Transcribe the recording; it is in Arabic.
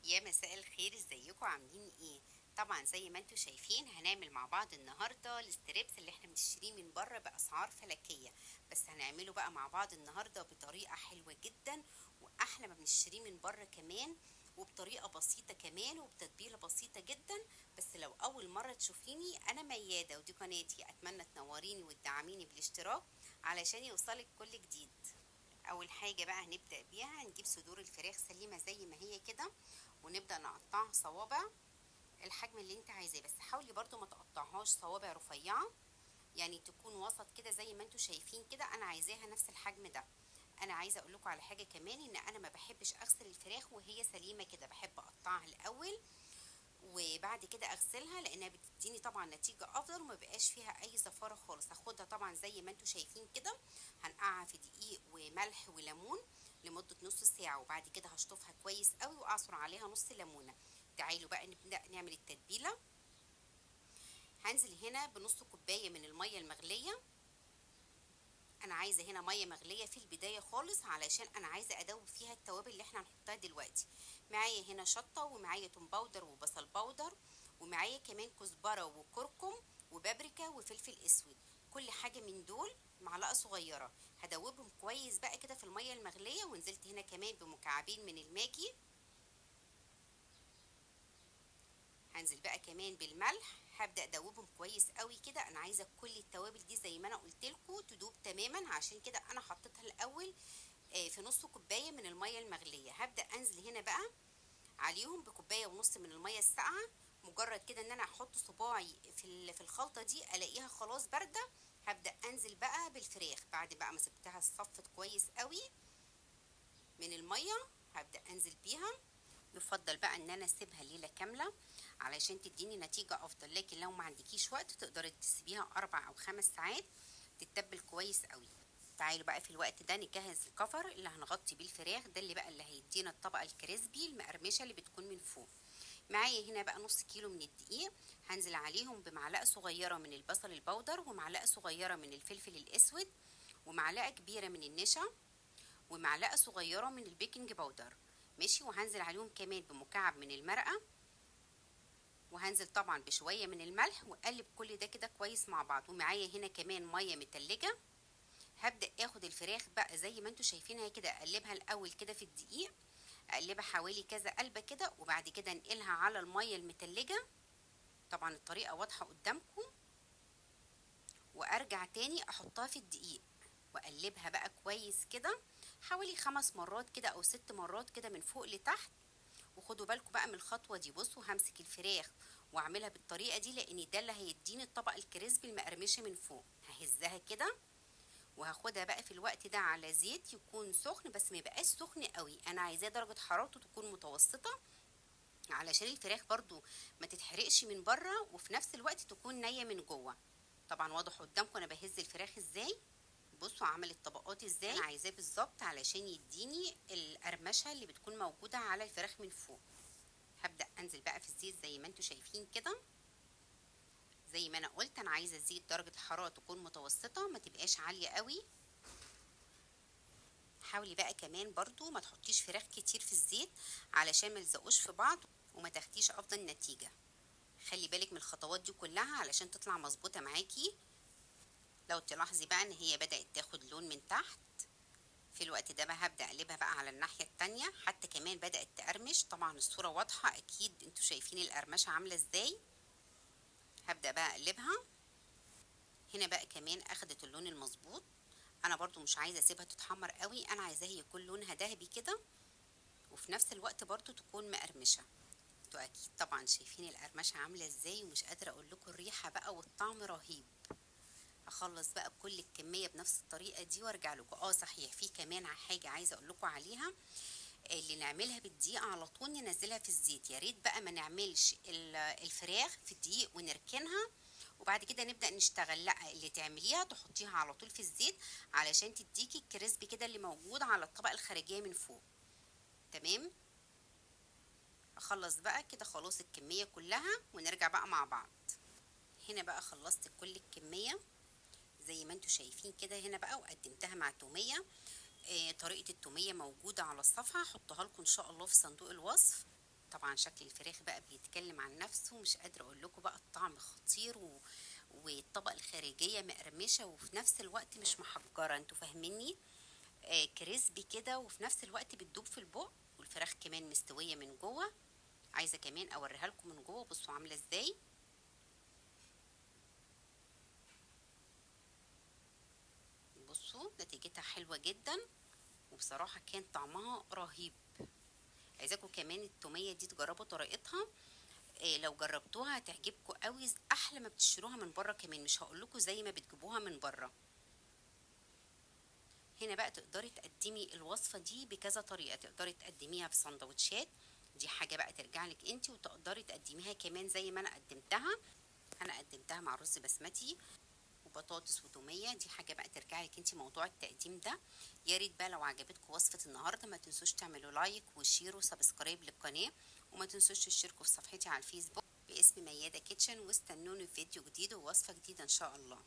يا مساء الخير، ازيكم عاملين ايه؟ طبعا زي ما انتم شايفين هنعمل مع بعض النهارده الستريبس اللي احنا بنشتريه من بره باسعار فلكيه. بس هنعمله بقى مع بعض النهارده بطريقه حلوه جدا، واحلى ما بنشتريه من بره كمان، وبطريقه بسيطه كمان وبتتبيله بسيطه جدا. بس لو اول مره تشوفيني، انا مياده ودي قناتي، اتمنى تنوريني وتدعميني بالاشتراك علشان يوصلك كل جديد. اول حاجه بقى هنبدا بيها، هنجيب صدور الفراخ سليمه زي ما هي كده، ونبدأ نقطعها صوابع الحجم اللي انت عايزاه. بس حاولي برضو ما تقطعهاش صوابع رفيعة، يعني تكون وسط كده زي ما انتوا شايفين كده. انا عايزاها نفس الحجم ده. انا عايزه اقول لكم على حاجه كمان، ان انا ما بحبش اغسل الفراخ وهي سليمه كده، بحب اقطعها الاول وبعد كده اغسلها، لانها بتديني طبعا نتيجه افضل وما بقاش فيها اي زفاره خالص. هاخدها طبعا زي ما انتوا شايفين كده، هنقعها في دقيق وملح وليمون لمده نص ساعه، وبعد كده هشطفها كويس قوي واعصر عليها نص ليمونه. تعالوا بقى نبدا نعمل التتبيله. هنزل هنا بنص كوبايه من الميه المغليه. انا عايزه هنا ميه مغليه في البدايه خالص، علشان انا عايزه ادوب فيها التوابل اللي احنا هنحطها دلوقتي. معايا هنا شطه، ومعايا توم باودر وبصل باودر، ومعايا كمان كزبره وكركم وبابريكا وفلفل اسود. كل حاجه من دول معلقه صغيره. هدوبهم كويس بقى كده في الميه المغليه، ونزلت هنا كمان بمكعبين من الماجي. هنزل بقى كمان بالملح، هبدا ادوبهم كويس قوي كده. انا عايزه كل التوابل دي زي ما انا قلت لكم تدوب تماما، عشان كده انا حطيتها الاول في نص كوبايه من الميه المغليه. هبدا انزل هنا بقى عليهم بكوبايه ونص من الميه الساقعه. مجرد كده ان انا احط صباعي في الخلطه دي الاقيها خلاص بارده، هبدا انزل بقى بالفراخ بعد بقى ما سبتها صفت كويس قوي من الميه. هبدا انزل بيها. يفضل بقى ان انا اسيبها ليله كامله علشان تديني نتيجه افضل، لكن لو ما عندكيش وقت تقدري تسيبيها 4 او 5 ساعات تتبل كويس قوي. تعالوا بقى في الوقت ده نجهز الكفر اللي هنغطي بيه الفراخ، ده اللي بقى اللي هيدينا الطبقه الكريسبي المقرمشه اللي بتكون من فوق. معايا هنا بقى نص كيلو من الدقيق، هنزل عليهم بمعلقه صغيره من البصل البودر، ومعلقه صغيره من الفلفل الاسود، ومعلقه كبيره من النشا، ومعلقه صغيره من البيكنج باودر. ماشي. وهنزل عليهم كمان بمكعب من المرقه، وهنزل طبعا بشويه من الملح، واقلب كل ده كده كويس مع بعض. ومعايا هنا كمان ميه متلجه. هبدا اخد الفراخ بقى زي ما انتوا شايفينها كده، اقلبها الاول كده في الدقيق، اقلبها حوالي كذا قلبه كده، وبعد كده انقلها على الميه المتلجه. طبعا الطريقه واضحه قدامكم. وارجع تاني احطها في الدقيق واقلبها بقى كويس كده حوالي 5 مرات كده او 6 مرات كده من فوق لتحت. وخدوا بالكم بقى من الخطوه دي. بصوا، همسك الفراخ واعملها بالطريقه دي، لان ده اللي هيديني الطبق الكريسبي المقرمشه من فوق. ههزها كده وهاخدها بقى في الوقت ده على زيت يكون سخن، بس ما يبقاش سخن قوي، انا عايزاه درجه حرارته تكون متوسطه، علشان الفراخ برضو ما تتحرقش من بره، وفي نفس الوقت تكون نيه من جوه. طبعا واضح قدامكم انا بهز الفراخ ازاي. بصوا عملت طبقات ازاي، انا عايزاه بالظبط علشان يديني القرمشه اللي بتكون موجوده على الفراخ من فوق. هبدا انزل بقى في الزيت زي ما انتوا شايفين كده. زي ما انا قلت، انا عايزه الزيت درجه الحراره تكون متوسطه، ما تبقاش عاليه قوي. حاولي بقى كمان برضو ما تحطيش فراخ كتير في الزيت علشان ما يلزقوش في بعض وما تاخديش افضل نتيجة. خلي بالك من الخطوات دي كلها علشان تطلع مظبوطة معاكي. لو تلاحظي بقى ان هي بدأت تاخد لون من تحت، في الوقت ده بقى هبدأ اقلبها بقى على الناحية التانية، حتى كمان بدأت تقرمش. طبعا الصورة واضحة اكيد، انتوا شايفين القرمشة عاملة ازاي. هبدأ بقى اقلبها. هنا بقى كمان اخدت اللون المظبوط. انا برضو مش عايزة اسيبها تتحمر قوي، انا عايزاها يكون لونها ذهبي كده، وفي نفس الوقت برضو تكون مقرمشة. انتوا اكيد طبعا شايفين القرمشة عاملة ازاي، ومش قادرة اقول لكم الريحة بقى والطعم رهيب. اخلص بقى كل الكمية بنفس الطريقة دي وارجع لكم. صحيح، في كمان حاجة عايزة اقول لكم عليها. اللي نعملها بالدقيق على طول ننزلها في الزيت. يا ريت بقى ما نعملش الفراخ في الدقيق ونركنها وبعد كده نبدأ نشتغل. لا، اللي تعمليها تحطيها على طول في الزيت علشان تديكي الكريسبي كده اللي موجود على الطبقة الخارجية من فوق. تمام. اخلص بقى كده خلاص الكمية كلها ونرجع بقى مع بعض. هنا بقى خلصت كل الكمية زي ما انتوا شايفين كده هنا بقى، وقدمتها مع تومية. طريقة التومية موجودة على الصفحة، هحطها لكم ان شاء الله في صندوق الوصف. طبعا شكل الفراخ بقى بيتكلم عن نفسه، مش قادرة اقول لكم بقى الطعم خطير والطبقة الخارجية مقرمشة وفي نفس الوقت مش محجرة، انتوا فاهميني؟ كريسبي كده وفي نفس الوقت بتدوب في البق، والفراخ كمان مستوية من جوه. عايزة كمان اوريها لكم من جوه، بصوا عاملة ازاي. بصوا نتيجتها حلوة جدا، وبصراحة كان طعمها رهيب. عايزاكم كمان التومية دي تجربوا طريقتها، لو جربتوها هتعجبكم قوي، احلى ما بتشتروها من بره كمان، مش هقولكوا زي ما بتجيبوها من بره. هنا بقى تقدري تقدمي الوصفة دي بكذا طريقة، تقدري تقدميها في سندوتشات، دي حاجة بقى ترجع لك انتي، وتقدري تقدميها كمان زي ما انا قدمتها. انا قدمتها مع رز بسمتي وبطاطس وتوميه، دي حاجه بقى ترجع لك انت موضوع التقديم ده. يا ريت بقى لو عجبتكم وصفه النهارده ما تنسوش تعملوا لايك وشير وسبسكرايب للقناه، وما تنسوش تشتركوا في صفحتي على الفيسبوك باسم ميادة كيتشن، واستنوني في فيديو جديد ووصفه جديده ان شاء الله.